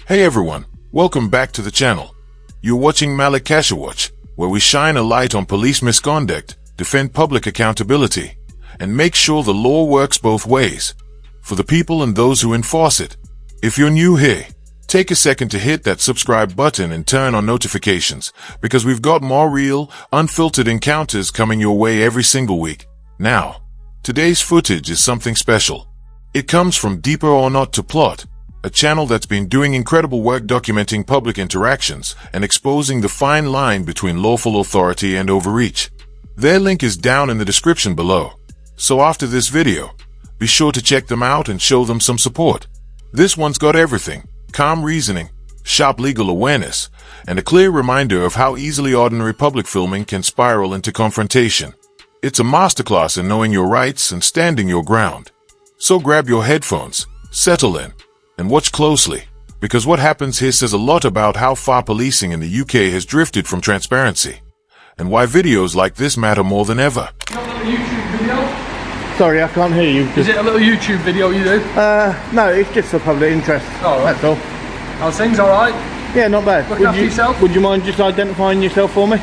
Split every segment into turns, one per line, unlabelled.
Hey everyone, welcome back to the channel. You're watching Malik Watch, where we shine a light on police misconduct, defend public accountability, and make sure the law works both ways, for the people and those who enforce it. If you're new here, take a second to hit that subscribe button and turn on notifications, because we've got more real, unfiltered encounters coming your way every single week. Now, today's footage is something special. It comes from Deeper or Not to Plot, a channel that's been doing incredible work documenting public interactions and exposing the fine line between lawful authority and overreach. Their link is down in the description below. So after this video, be sure to check them out and show them some support. This one's got everything: calm reasoning, sharp legal awareness, and a clear reminder of how easily ordinary public filming can spiral into confrontation. It's a masterclass in knowing your rights and standing your ground. So grab your headphones, settle in, and watch closely, because what happens here says a lot about how far policing in the UK has drifted from transparency, and why videos like this matter more than ever.
You got a little YouTube video?
Sorry, I can't hear you.
Is it a little YouTube video you do?
No, it's just for public interest.
Oh, right.
That's all.
How's things, alright?
Yeah, not bad.
Looking after yourself?
Would you mind just identifying yourself for me?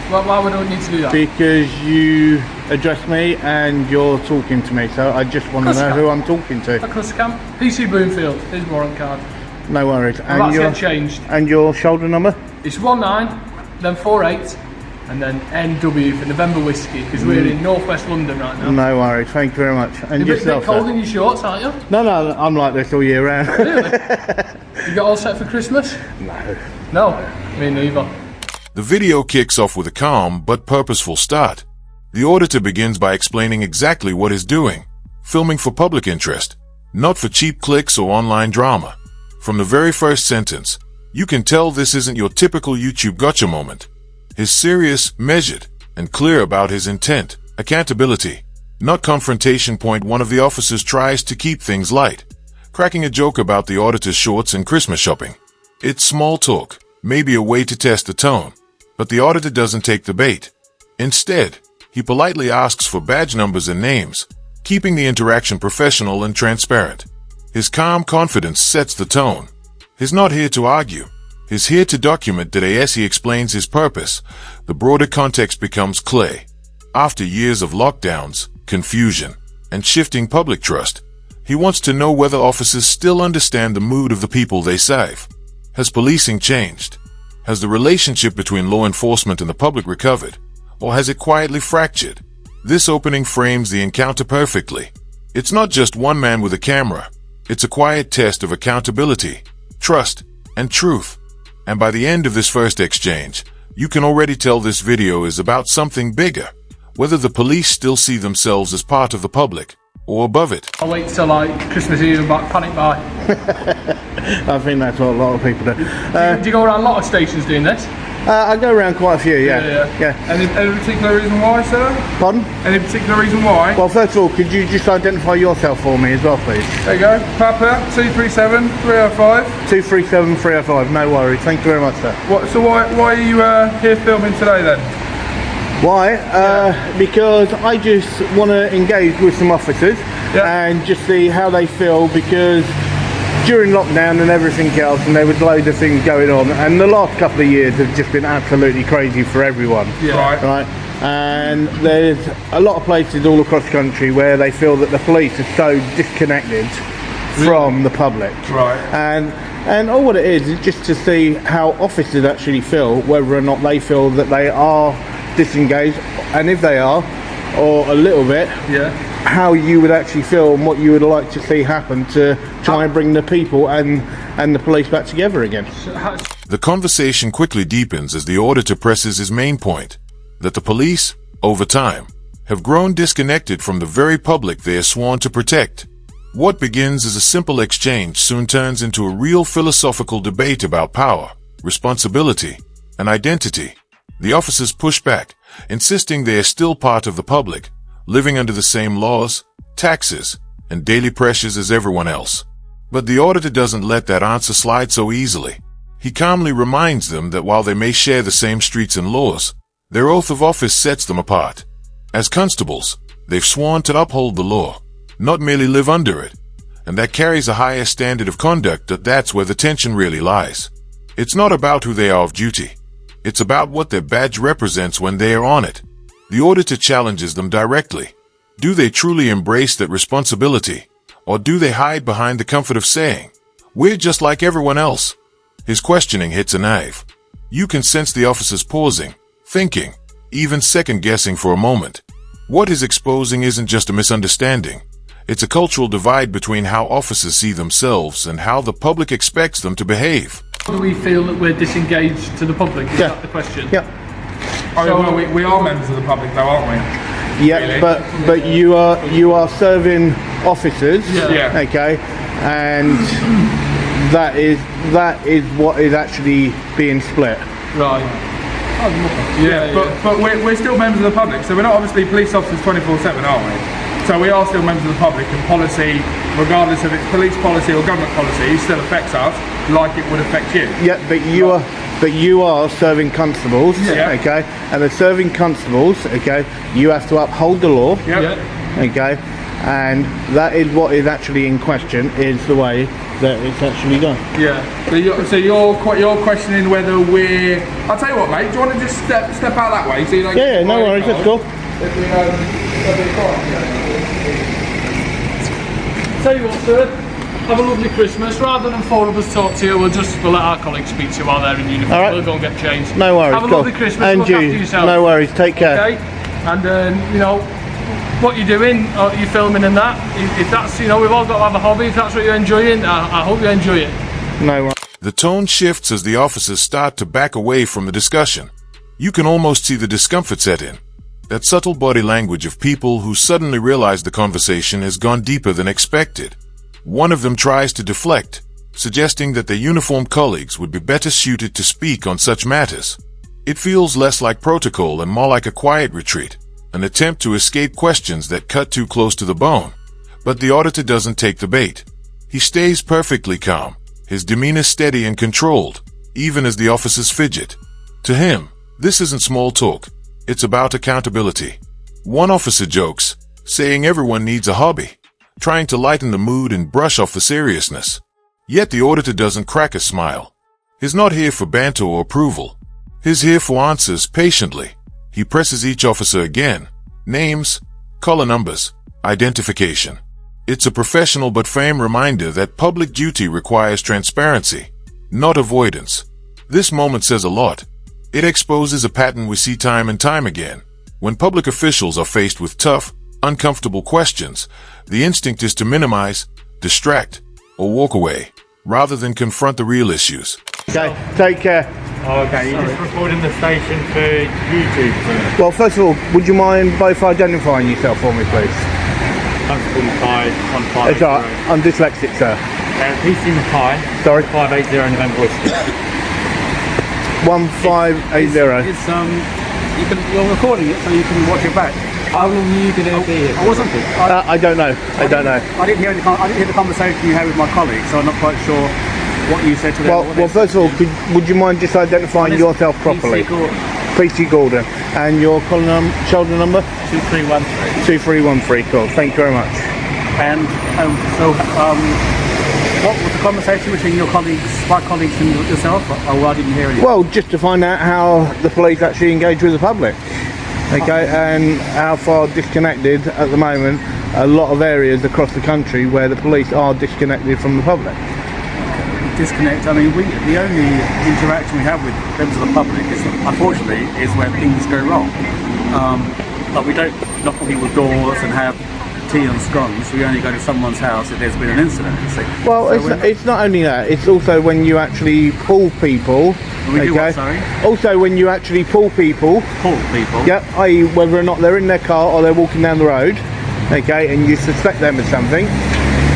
Why would I need to do that?
Because you addressed me and you're talking to me, so I just want to know who I'm talking to.
Of course I can. PC Bloomfield, here's warrant card.
No worries.
And that's get changed.
And your shoulder number?
It's 19, then 48, and then NW for November Whiskey, because we're in northwest London right now.
No worries, thank you very much. And
You're
yourself,
a bit cold in your shorts, aren't you?
No, I'm like this all year round.
Really? You got all set for Christmas?
No.
No, me neither.
The video kicks off with a calm but purposeful start. The auditor begins by explaining exactly what he's doing, filming for public interest, not for cheap clicks or online drama. From the very first sentence, you can tell this isn't your typical YouTube gotcha moment. He's serious, measured, and clear about his intent, accountability, not confrontation. Point one of the officers tries to keep things light, cracking a joke about the auditor's shorts and Christmas shopping. It's small talk, maybe a way to test the tone. But the auditor doesn't take the bait. Instead, he politely asks for badge numbers and names, keeping the interaction professional and transparent. His calm confidence sets the tone. He's not here to argue. He's here to document that as he explains his purpose, the broader context becomes clear. After years of lockdowns, confusion, and shifting public trust, he wants to know whether officers still understand the mood of the people they serve. Has policing changed? Has the relationship between law enforcement and the public recovered, or has it quietly fractured? This opening frames the encounter perfectly. It's not just one man with a camera. It's a quiet test of accountability, trust, and truth. And by the end of this first exchange, you can already tell this video is about something bigger, whether the police still see themselves as part of the public or above it.
I'll wait till like Christmas Eve and panic buy.
I think that's what a lot of people do.
Do you go around a lot of stations doing this?
I go around quite a few, yeah.
Any particular reason why, sir?
Pardon?
Any particular reason why?
Well, first of all, could you just identify yourself for me as well, please?
There you go. Papa, 237 305.
237 305, no worries. Thank you very much, sir.
So why are you here filming today then?
Why? Because I just want to engage with some officers and just see how they feel, because during lockdown and everything else, and there was loads of things going on, and the last couple of years have just been absolutely crazy for everyone.
Yeah.
Right? And there's a lot of places all across the country where they feel that the police are so disconnected from the public.
Right.
And all what it is just to see how officers actually feel, whether or not they feel that they are disengaged, and if they are, or a little bit, how you would actually feel and what you would like to see happen to try and bring the people and the police back together again.
The conversation quickly deepens as the auditor presses his main point, that the police, over time, have grown disconnected from the very public they are sworn to protect. What begins as a simple exchange soon turns into a real philosophical debate about power, responsibility, and identity. The officers push back, insisting they are still part of the public, living under the same laws, taxes, and daily pressures as everyone else. But the auditor doesn't let that answer slide so easily. He calmly reminds them that while they may share the same streets and laws, their oath of office sets them apart. As constables, they've sworn to uphold the law, not merely live under it. and that carries a higher standard of conduct. That's where the tension really lies. It's not about who they are off duty. It's about what their badge represents when they are on it. The auditor challenges them directly. Do they truly embrace that responsibility? Or do they hide behind the comfort of saying, "We're just like everyone else"? His questioning hits a nerve. You can sense the officers pausing, thinking, even second-guessing for a moment. What he's exposing isn't just a misunderstanding. It's a cultural divide between how officers see themselves and how the public expects them to behave.
Do we feel that we're disengaged to the public? Is that the question?
Yeah.
Oh, well, we are members of the public, though, aren't we?
Yeah,
Really?
but you are serving officers.
Yeah.
Okay, and that is what is actually being split.
Right.
Yeah, but we're still members of the public, so we're not obviously police officers 24/7, are we? So we are still members of the public, and policy, regardless of it's police policy or government policy, still affects us like it would affect you.
Yeah, but you are serving constables.
Yeah.
Okay, and as serving constables, okay, you have to uphold the law.
Yep.
Yeah.
Okay, and that is what is actually in question, is the way that it's actually done.
Yeah.
So you're questioning whether we're. I'll tell you what, mate. Do you want to just step out that way? So you don't
Yeah, no worries, let's go.
Tell you what, sir. Have a lovely Christmas. Rather than four of us talk to you, we'll let our colleagues speak to you while they're in uniform.
All right.
We'll go and get changed.
No worries.
Have a
go.
lovely Christmas.
And
Look
you,
after yourself.
no worries. Take care.
Okay. And you know what you're doing, you're filming and that. If that's, you know, we've all got to have a hobby. If that's what you're enjoying, I hope you enjoy it.
No worries.
The tone shifts as the officers start to back away from the discussion. You can almost see the discomfort set in. That subtle body language of people who suddenly realize the conversation has gone deeper than expected. One of them tries to deflect, suggesting that their uniformed colleagues would be better suited to speak on such matters. It feels less like protocol and more like a quiet retreat, an attempt to escape questions that cut too close to the bone. But the auditor doesn't take the bait. He stays perfectly calm, his demeanor steady and controlled, even as the officers fidget. To him, this isn't small talk. It's about accountability. One officer jokes, saying everyone needs a hobby, trying to lighten the mood and brush off the seriousness. Yet the auditor doesn't crack a smile. He's not here for banter or approval. He's here for answers patiently. He presses each officer again. Names, collar numbers, identification. It's a professional but firm reminder that public duty requires transparency, not avoidance. This moment says a lot. It exposes a pattern we see time and time again. When public officials are faced with tough, uncomfortable questions, the instinct is to minimize, distract, or walk away, rather than confront the real issues.
Okay, take care.
Okay, you're just recording the station for YouTube.
Well, first of all, would you mind both identifying yourself for me, please?
I'm 45 on 580.
It's all right. I'm dyslexic, sir.
PC Mackay.
Sorry?
580 November Whiskey.
1580.
You're recording it so you can watch it back.
How long are you going to be here?
I wasn't.
I don't know. I don't know.
I didn't hear the conversation you had with my colleagues, so I'm not quite sure what you said to them.
Well, first of all, would you mind just identifying yourself properly? PC Gordon. And your shoulder number?
2313.
2313. Cool. Thank you very much.
And what was the conversation between your colleagues, my colleagues, and yourself? Oh, I didn't hear anything.
Well, just to find out how the police actually engage with the public. Okay, and how far disconnected at the moment a lot of areas across the country where the police are disconnected from the public.
Disconnect. I mean, the only interaction we have with members of the public is, unfortunately, is when things go wrong. But we don't knock on people's doors and have tea and scones. We only go to someone's house if there's been an incident. You see.
Well,
So
it's not only that. It's also when you actually pull people.
we do what, sorry?
Also, when you actually pull people.
Pull people.
Yep. I.e., whether or not they're in their car or they're walking down the road. Okay, and you suspect them of something.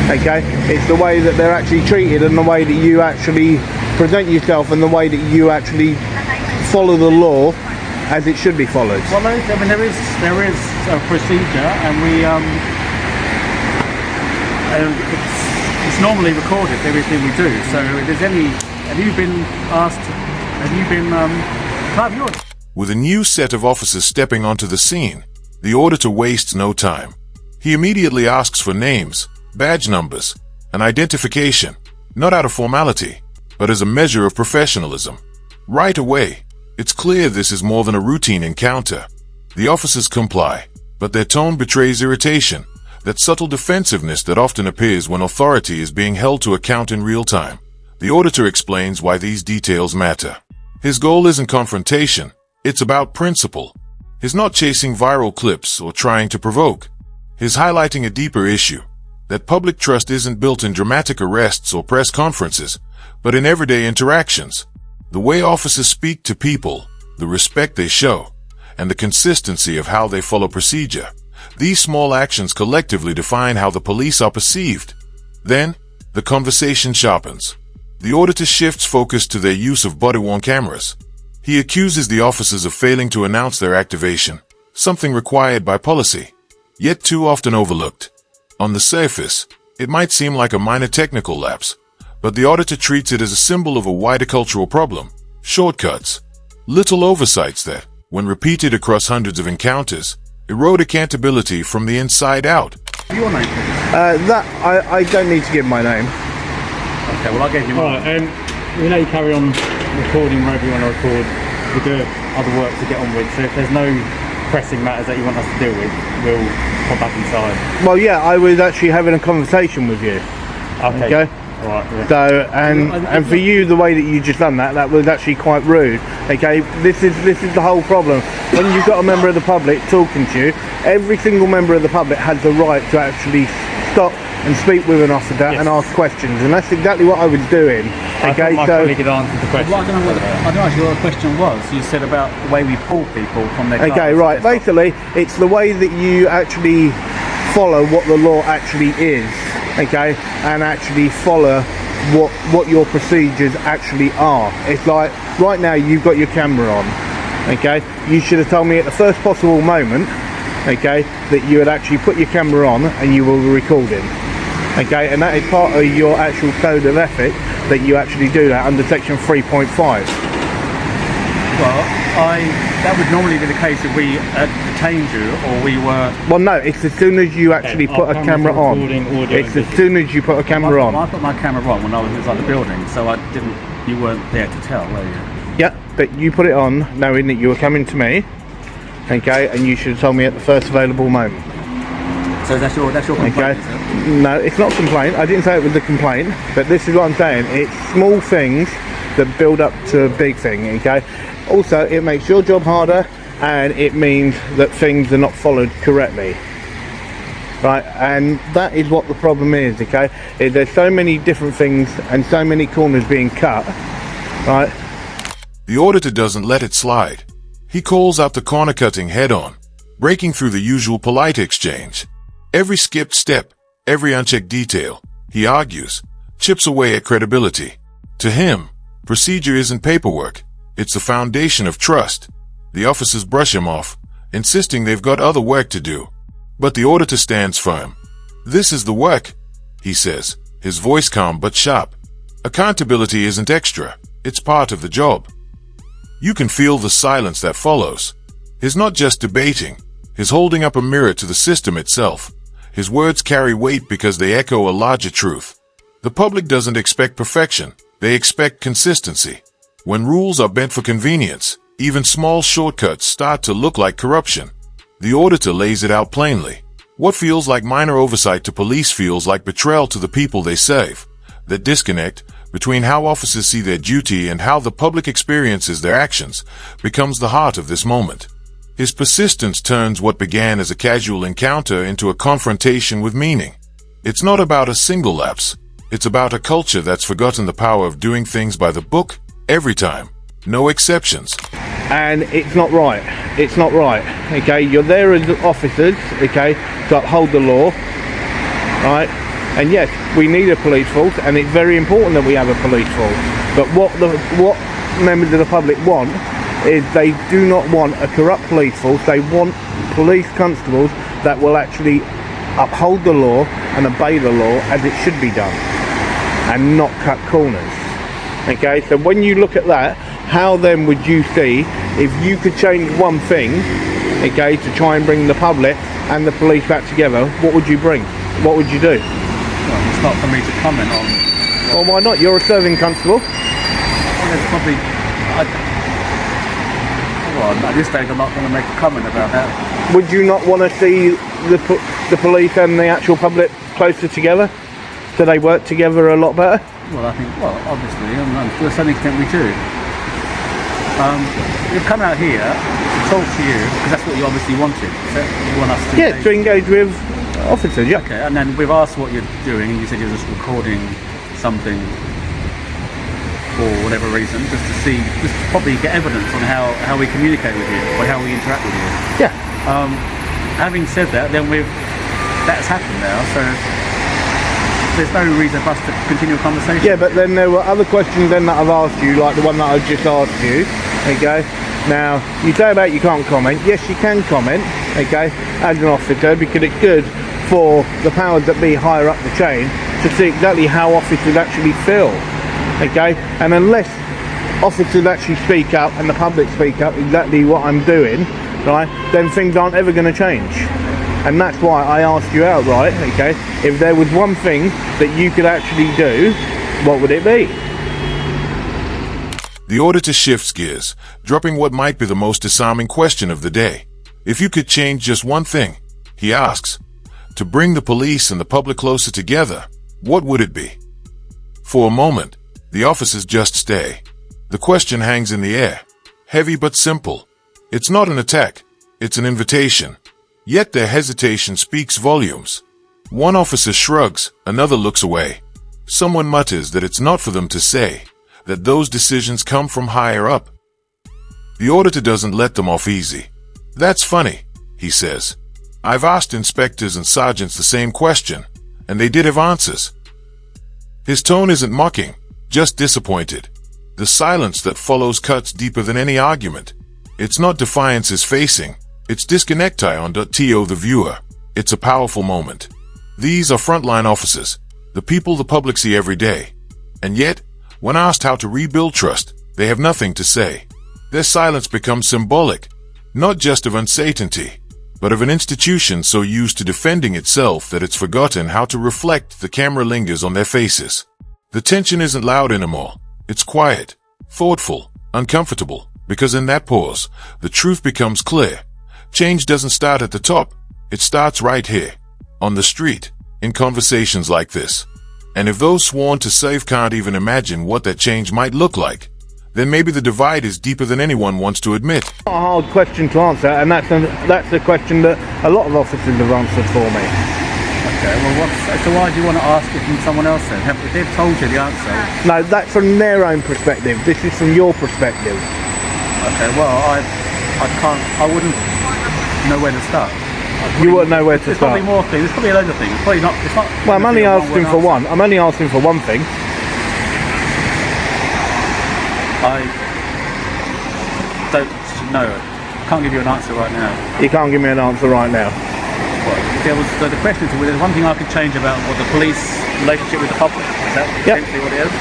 Okay, it's the way that they're actually treated and the way that you actually present yourself and the way that you actually follow the law as it should be followed.
Well, I mean, there is a procedure, and it's normally recorded, everything we do. So, if there's any, have you been asked? Have you been? Have yours?
With a new set of officers stepping onto the scene, the auditor wastes no time. He immediately asks for names, badge numbers, an identification, not out of formality, but as a measure of professionalism. Right away, it's clear this is more than a routine encounter. The officers comply, but their tone betrays irritation, that subtle defensiveness that often appears when authority is being held to account in real time. The auditor explains why these details matter. His goal isn't confrontation, it's about principle. He's not chasing viral clips or trying to provoke. He's highlighting a deeper issue, that public trust isn't built in dramatic arrests or press conferences, but in everyday interactions. The way officers speak to people, the respect they show, and the consistency of how they follow procedure. These small actions collectively define how the police are perceived. Then, the conversation sharpens. The auditor shifts focus to their use of body-worn cameras. He accuses the officers of failing to announce their activation, something required by policy, yet too often overlooked. On the surface, it might seem like a minor technical lapse, but the auditor treats it as a symbol of a wider cultural problem. Shortcuts, little oversights that, when repeated across hundreds of encounters, erode accountability from the inside out.
Your name?
I don't need to give my name.
Okay, well I gave you mine.
Alright, we let you carry on recording wherever you want to record. We do other work to get on with, so if there's no pressing matters that you want us to deal with, we'll pop back inside.
Well, yeah, I was actually having a conversation with you. Okay.
Alright, yeah.
So, and for you, the way that you just done that was actually quite rude. Okay, this is the whole problem. When you've got a member of the public talking to you, every single member of the public has the right to actually stop and speak with an officer and ask questions, and that's exactly what I was doing. Okay,
my colleague had answered the question.
Well, I don't know actually what the question was. You said about the way we pull people from their cars.
Okay, right. Basically, it's the way that you actually follow what the law actually is. Okay, and actually follow what your procedures actually are. It's like right now you've got your camera on. Okay, you should have told me at the first possible moment. Okay, that you had actually put your camera on and you were recording. Okay, and that is part of your actual code of ethics that you actually do that under section 3.5.
Well, that would normally be the case if we had detained you or we were...
Well, no, it's as soon as you actually put a camera on. It's as soon as you put a camera on.
I put my camera on when I was inside the building, so you weren't there to tell, were you?
Yeah, but you put it on knowing that you were coming to me. Okay, and you should have told me at the first available moment.
So that's your complaint,
okay.
Is it?
No, it's not complaint. I didn't say it was a complaint, but this is what I'm saying. It's small things that build up to a big thing, okay? Also, it makes your job harder, and it means that things are not followed correctly. Right, and that is what the problem is, okay? There's so many different things and so many corners being cut, right?
The auditor doesn't let it slide. He calls out the corner cutting head on, breaking through the usual polite exchange. Every skipped step, every unchecked detail, he argues, chips away at credibility. To him, procedure isn't paperwork, it's the foundation of trust. The officers brush him off, insisting they've got other work to do. But the auditor stands firm. This is the work, he says, his voice calm but sharp. Accountability isn't extra, it's part of the job. You can feel the silence that follows. He's not just debating, he's holding up a mirror to the system itself. His words carry weight because they echo a larger truth. The public doesn't expect perfection, they expect consistency. When rules are bent for convenience, even small shortcuts start to look like corruption. The auditor lays it out plainly. What feels like minor oversight to police feels like betrayal to the people they serve. The disconnect between how officers see their duty and how the public experiences their actions becomes the heart of this moment. His persistence turns what began as a casual encounter into a confrontation with meaning. It's not about a single lapse. It's about a culture that's forgotten the power of doing things by the book every time. No exceptions.
And it's not right. It's not right. Okay, you're there as officers, okay, to uphold the law, right? And yes, we need a police force, and it's very important that we have a police force. But what members of the public want is they do not want a corrupt police force. They want police constables that will actually uphold the law and obey the law as it should be done, and not cut corners. Okay, so when you look at that, how then would you see if you could change one thing, okay, to try and bring the public and the police back together? What would you bring? What would you do?
Well, it's not for me to comment on.
Well, why not? You're a serving constable.
Well, there's probably. Well, at this stage, I'm not going to make a comment about that.
Would you not want to see the police and the actual public closer together? Do they work together a lot better?
Well, I think, obviously, and to a certain extent we do. We've come out here to talk to you, because that's what you obviously wanted. So you want us to
to engage with officers, yeah.
Okay, and then we've asked what you're doing, and you said you're just recording something for whatever reason, just to probably get evidence on how we communicate with you, or how we interact with you.
Yeah.
Having said that, then that's happened now, so there's no reason for us to continue a conversation.
Yeah, but then there were other questions then that I've asked you, like the one that I've just asked you, okay? Now, you say about you can't comment. Yes, you can comment, okay, as an officer, because it's good for the powers that be higher up the chain to see exactly how officers actually feel, okay? And unless officers actually speak up and the public speak up exactly what I'm doing, right, then things aren't ever going to change. And that's why I asked you outright, okay, if there was one thing that you could actually do, what would it be?
The auditor shifts gears, dropping what might be the most disarming question of the day. If you could change just one thing, he asks, to bring the police and the public closer together, what would it be? For a moment, the officers just stay. The question hangs in the air, heavy but simple. It's not an attack, it's an invitation. Yet their hesitation speaks volumes. One officer shrugs, another looks away. Someone mutters that it's not for them to say, that those decisions come from higher up. The auditor doesn't let them off easy. That's funny, he says. I've asked inspectors and sergeants the same question, and they did have answers. His tone isn't mocking, just disappointed. The silence that follows cuts deeper than any argument. It's not defiance is facing. It's disconnect on .to the viewer. It's a powerful moment. These are frontline officers, the people the public see every day. And yet, when asked how to rebuild trust, they have nothing to say. Their silence becomes symbolic, not just of uncertainty, but of an institution so used to defending itself that it's forgotten how to reflect. The camera lingers on their faces. The tension isn't loud anymore. It's quiet, thoughtful, uncomfortable, because in that pause, the truth becomes clear. Change doesn't start at the top. It starts right here, on the street, in conversations like this. And if those sworn to save can't even imagine what that change might look like, then maybe the divide is deeper than anyone wants to admit.
Not a hard question to answer, and that's the question that a lot of officers have answered for me.
Okay, well, so why do you want to ask it from someone else then? If they've told you the answer...
No, that's from their own perspective. This is from your perspective.
Okay, well, I wouldn't know where to start.
You wouldn't know where to
There's
start.
probably more things. There's probably a load of things. It's not.
Well, I'm only asking for one. I'm only asking for one thing.
I don't know. Can't give you an answer right now.
You can't give me an answer right now.
So the question is, there's one thing I could change about what the police relationship with the public. Is that essentially what it is?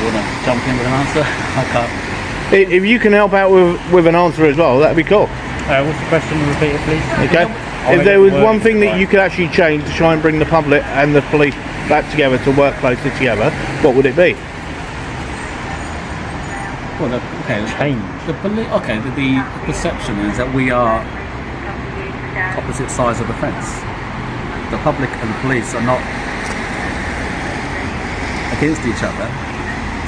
You want to jump in with an answer? I can't.
If you can help out with an answer as well, that'd be cool.
What's the question? Repeat it, please.
Okay. If there was one thing that you could actually change to try and bring the public and the police back together to work closer together, what would it be?
Well,
Change.
The perception is that we are opposite sides of the fence. The public and the police are not against each other.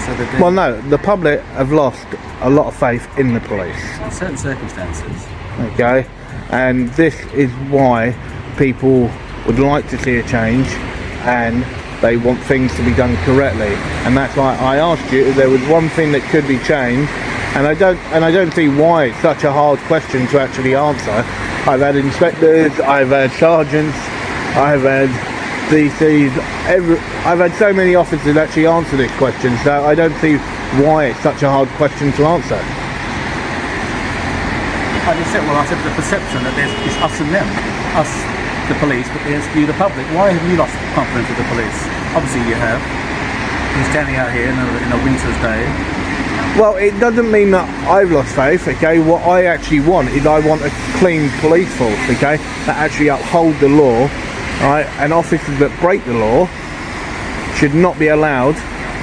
So
Well, no, the public have lost a lot of faith in the police.
in certain circumstances.
Okay, and this is why people would like to see a change, and they want things to be done correctly. And that's why I asked you if there was one thing that could be changed, and I don't see why it's such a hard question to actually answer. I've had inspectors, I've had sergeants, I've had DCs, I've had so many officers actually answer this question, so I don't see why it's such a hard question to answer.
I said the perception that it's us and them. Us, the police, but there's you, the public. Why have you lost confidence with the police? Obviously you have. You're standing out here in a winter's day,
Well, it doesn't mean that I've lost faith, okay? What I actually want is I want a clean police force, okay? That actually uphold the law, right? And officers that break the law should not be allowed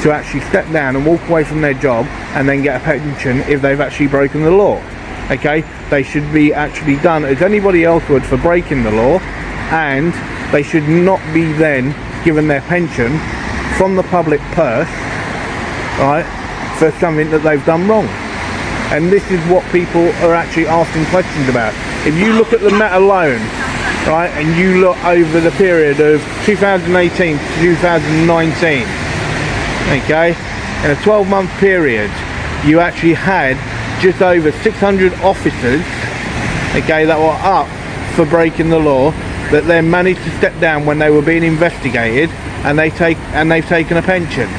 to actually step down and walk away from their job and then get a pension if they've actually broken the law, okay? They should be actually done as anybody else would for breaking the law, and they should not be then given their pension from the public purse, right, for something that they've done wrong. And this is what people are actually asking questions about. If you look at the Met alone, right, and you look over the period of 2018 to 2019, okay, in a 12-month period, you actually had just over 600 officers, okay, that were up for breaking the law, that then managed to step down when they were being investigated, and they've taken a pension.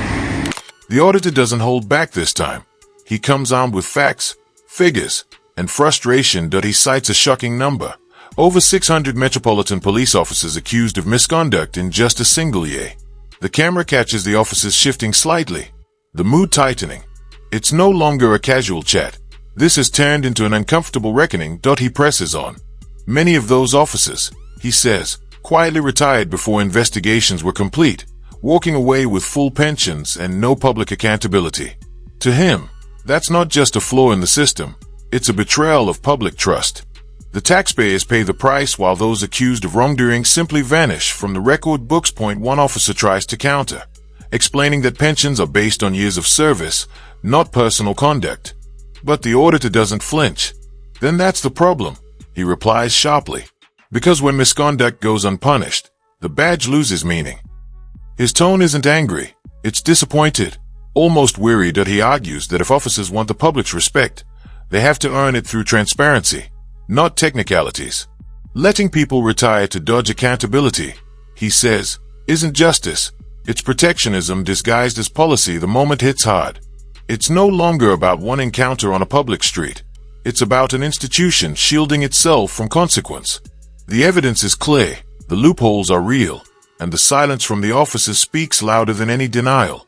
The auditor doesn't hold back this time. He comes armed with facts, figures, and frustration. He cites a shocking number. Over 600 Metropolitan Police officers accused of misconduct in just a single year. The camera catches the officers shifting slightly, the mood tightening. It's no longer a casual chat. This has turned into an uncomfortable reckoning. He presses on. Many of those officers, he says, quietly retired before investigations were complete, walking away with full pensions and no public accountability. To him, that's not just a flaw in the system, it's a betrayal of public trust. The taxpayers pay the price while those accused of wrongdoing simply vanish from the record books. One officer tries to counter, explaining that pensions are based on years of service, not personal conduct. But the auditor doesn't flinch. Then that's the problem, he replies sharply. Because when misconduct goes unpunished, the badge loses meaning. His tone isn't angry, it's disappointed, almost weary. He argues that if officers want the public's respect, they have to earn it through transparency, not technicalities. Letting people retire to dodge accountability, he says, isn't justice, it's protectionism disguised as policy. The moment hits hard. It's no longer about one encounter on a public street. It's about an institution shielding itself from consequence. The evidence is clear, the loopholes are real, and the silence from the officers speaks louder than any denial.